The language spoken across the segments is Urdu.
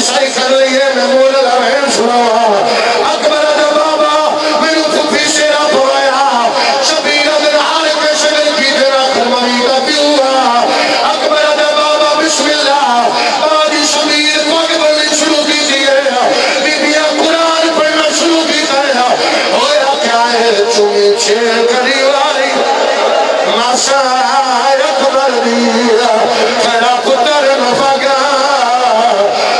سائی کر لیے میں مولا لمحین سنوا اکبر دا بابا میرے پھوپھی شیرہ پوایا شبیر دن حال کے شگل کی تیرا خرمانی کا پیوا اکبر دا بابا بسم اللہ آدھی شبیر پاک بلنی شروع کی دیئے بی بیا قرآن پڑھنا شروع کی دیا ہویا کیا ہے چومی چھے کری وائی ماشا اکبر دیا کھڑا پتر نفگا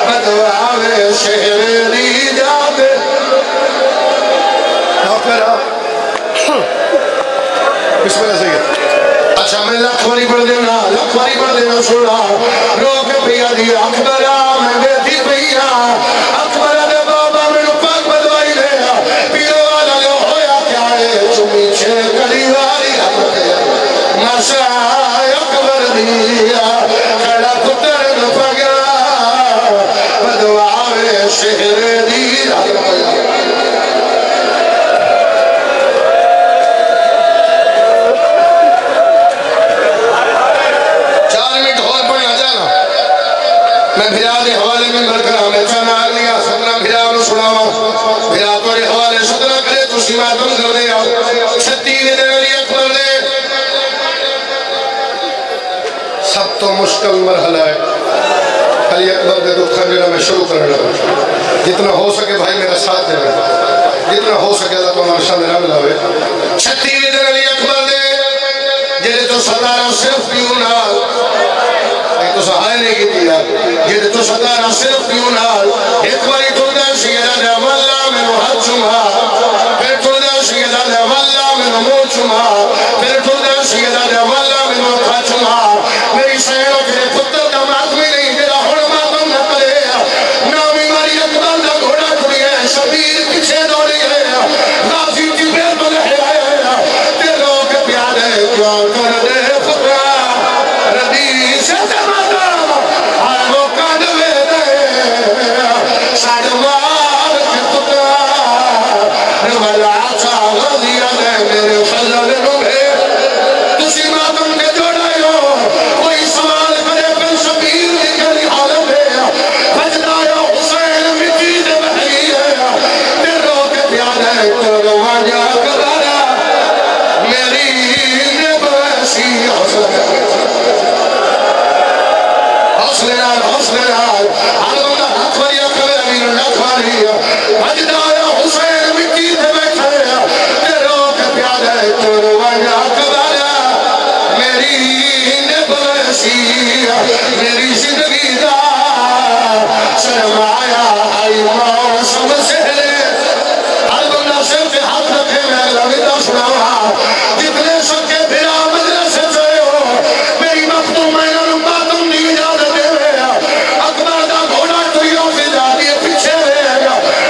بدواوے شہر دی جاتے بسم اللہ سید اچھا میں لکھواری پڑھ دینا سنا روک پیا دیا اکبرہ میں بیٹھی پیا اکبرہ دے بابا میں پاک بدوائی لیا پیرو والا لو ہویا کیا ہے چمی چھے کڑی والی ماشا اکبر دیا کھڑا پتر نفگا بدواوے شہر دی میں بھیرا دے حوالے میں مرکرہ میں چانا آگلیا ستنا بھیرا میں سناوا بھیرا توڑے حوالے ستنا کرے تو سیماتم کر دیا چھتی دے علی اکبر دے سب تو مشکل مرحلہ ہے علی اکبر دے دکھا میرا میں شروع کرنے لگا جتنا ہو سکے بھائی میرا ساتھ دے جتنا ہو سکے اللہ تو ہمارا شاہ میرا ملاوے چھتی دے علی اکبر دے جیلے تو صدارہ صرف کیوں نہ تو سہائے نہیں کی دیا یہ تو صدارہ صرف کیوں نال ایک باری تلدہ شیدہ دے واللہ میں نوحد چمہا پھر تلدہ شیدہ دے واللہ میں نمو چمہا پھر تلدہ شیدہ دے واللہ میں نوحد چمہا میری سینوں کے پتر کا ماتمی نہیں تیرا حرماتم نہ کرے نامی ماری اکبر دا گھوڑا کھڑی ہے شبیر پیچھے دوڑی ہے غازی کی بیر بلے ہے تیروں کے پیادے کیوں کر دے خطرہ ردی سے میری زندگی دا سرمایا آئی موسم سے ہر بندہ صرف ہاتھ رکھے میں لگتا سناوا جتنے سب کے پھرا مدرسے سے ہو میری مختوم میں نرمبا تم نہیں اجازت دے رہا اکبر دا گھوڑا تویوں سے جا دیے پیچھے رہے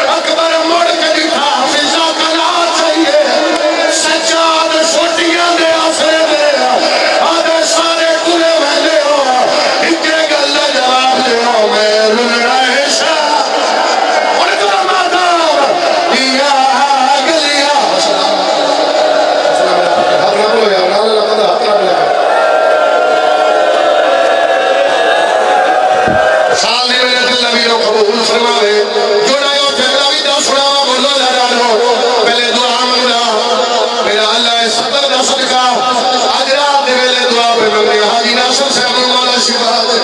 اکبر موڑ کے دکھا فضا کا نات چاہیے سجاد سوٹیاں دے آسرے دے آدھے سارے کلے میں دے ہو اکے گلہ جواب دے ہو میں رن رہے شاہ اور کلا مادام یا گلیا حق نہ بولو یا نال اللہ قدر حق نہ بولے سال دی میں دل نبی رو قبول فرماوے جوڑا یو جگلہ بھی دا سناوا بولو لڑانو پہلے دعا منگلا میرا اللہ صدر دا صدقہ آج رات دے پہلے دعا پہ منگلے حاجی ناصر سے ابن مولا شفا دے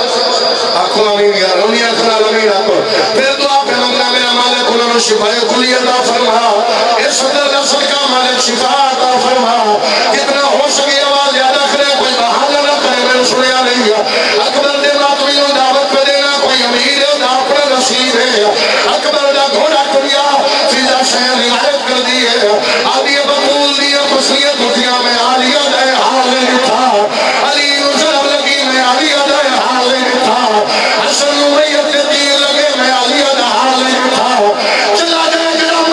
آنکھوں آمین یا رونی اکھنا لمین آنکھوں پھر دعا پہ منگلا میرا مالک انہوں شفا کلی عطا فرما اے صدر دا صدقہ مالک شفا عطا فرما کتنا ہو سکے آواز یاد رکھنے کوئی بحالہ نہ کرے میں نے سنیا نہیں اکبر دے ماتوی نو دعوت پہ دینا کوئی امیر ہے دا اپنا نصیب ہے اکبر دا گھوڑا کھڑیا فضا شہر روایت کر دی ہے آدھی بقول دی مسلیت اٹھیا میں آلیہ دے حال نہیں تھا علی نظر لگی میں آلیہ دے حال نہیں تھا حسن میت تیر لگے میں آلیہ دے حال نہیں تھا چلا جائے جرم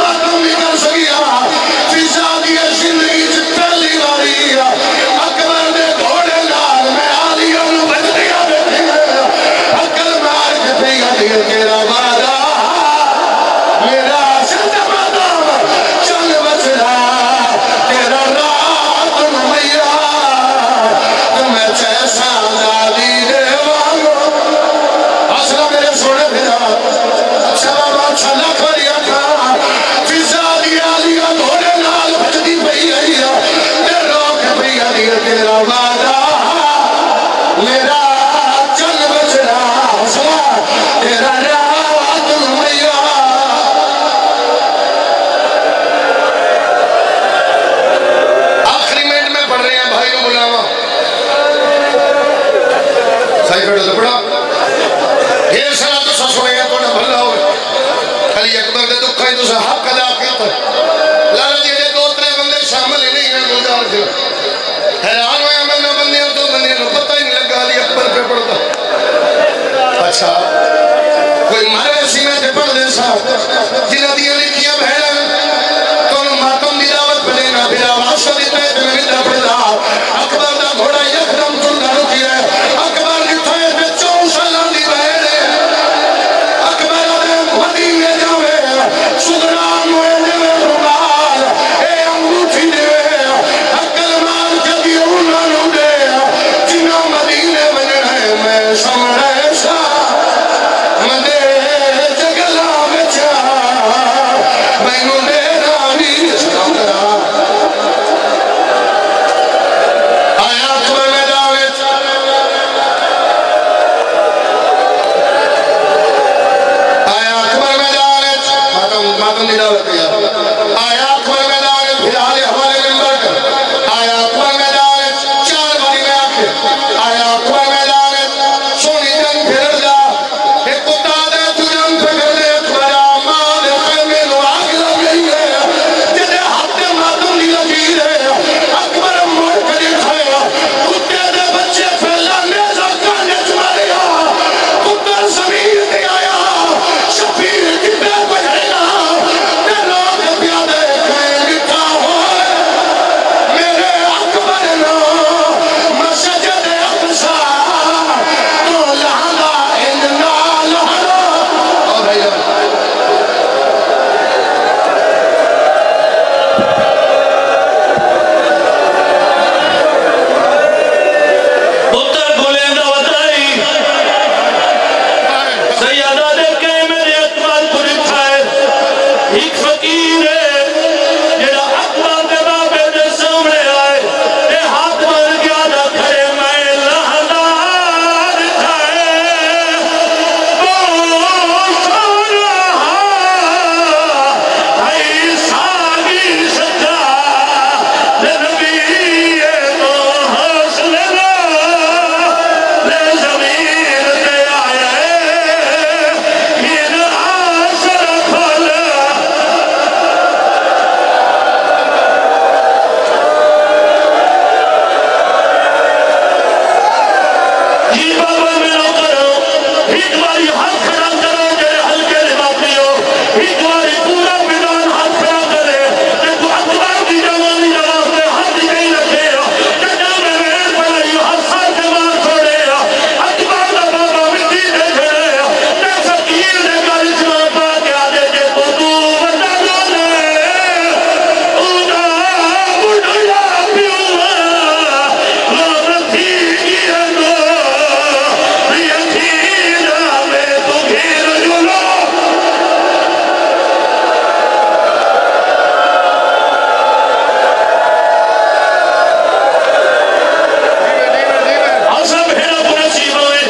کڑو تو پڑا یہ سارا تو سا سنے گا تو نہ بھلا ہوئے علی اکبر دے دکھائی تو سا حق ادا کیتا لالا جی دے دو ترے بندے شامل ہی نہیں ہیں گلدار جو حیران ہویا میں نہ بندیاں تو بندیاں نو پتہ ہی نہیں لگا علی اکبر پہ پڑتا اچھا کوئی مارے سینے تے پڑھ دے سا جنہ دیا لکھیاں بہنا تو انہوں ماتم دی دعوت پہ دینا پھر آواز سے دیتا ہے تو میں مدہ پڑھ دا اکبر دا گھوڑا یکدم تندہ رکی ہے اکبر لکھا ہے تے 4 سالان دی بہنے اکبر دے مدینے جاوے سدران ہوئے دے روبال اے انگوٹھی دے اکل مال جبی انہوں نو دے جنہ مدینے بنے ہیں میں سمرے سا مدے جگلا بچا میں نو دے رانی اسلام کرا آیا اکبر میں دعوت آیا اکبر میں دعوت ماتم دی دعوت آیا اکبر میں دعوت پھر آلے ہمارے ممبر کر آیا اکبر میں دعوت 4 باری میں آکے آیا اکبر میں دعوت سونی جنگ پھر دا ایک کتا دے تو جنگ پھر دے اکبر آمال خیمے نو آگ لگ گئی ہے جدے ہاتھ ماتم دی لگی ہے اکبر موڑ کر کھائے کتے دے بچے پھیلا نیزہ کانے چماریا کتر زمین دے آیا شفیر کی بے بجھائینا تے لوگ پیادے کھائیں لکھا ہوئے میرے اکبر نو مسجد اقصا تو لہنا اننا لہنا اور بھائی پتر گلیں دا وطائی سیادہ دے کے میرے اکبر کو لکھائے ایک فقیر ہے جڑا اکبر دے بابے دے سامنے آئے اے ہاتھ مر گیا نہ کھڑے میں لہدار کھائے اے ساگی سجا لے نبی تو حسن لے زمین تے آیا یہ آسر کھول جی بابا میرا کرو ایک باری ہاتھ کھڑا کرو جڑے ہلکے لباسی ہو ایک باری پورا میدان ہاتھ کھڑا کرے کہ تو اکبر کی جوانی جواب میں ہاتھ ہی نہیں رکھے کہ جب میں میرے پر رہی ہاتھ ساتھ کے مار چھوڑے اکبر دا بابا مٹی دے چھڑے کہ فقیر نے کر اسلام پا کے آدھے کہ تو وطا رونے اونا بڑھیا پیوہ لوگ تھی گیا گو یقینا میں تو گھیر جلو آسا بھیڑا پورا چیزوں میں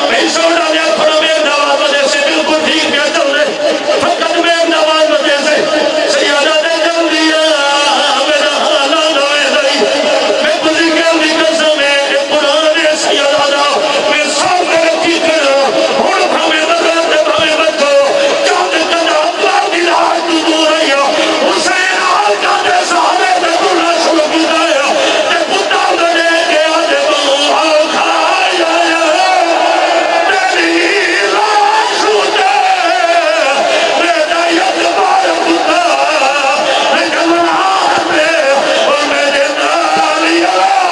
پیسہ ڈالیا پڑا میں نواز وجہ سے بالکل ٹھیک پہ چل رہے فقط میں نواز وجہ سے سیادہ دے جل دیا میرا حالہ نوے رہی میں بزی کہلی قسم ہے ایک قرآن سیادہ دا میں سامنے رکھی کرو ہون بھامے بغاتے بھامے بچو چاہتے کنا اللہ کی لاج تو دور رہی ہو حسین آل کا دے سہارے دے دلہ شروع کی دایا تے پتا دنے کے آدھے بہو آؤ کھائی آیا تیری لاش ہوتے میرا یکبار پتا لیکن ہاتھ میں اور میرے نالی اللہ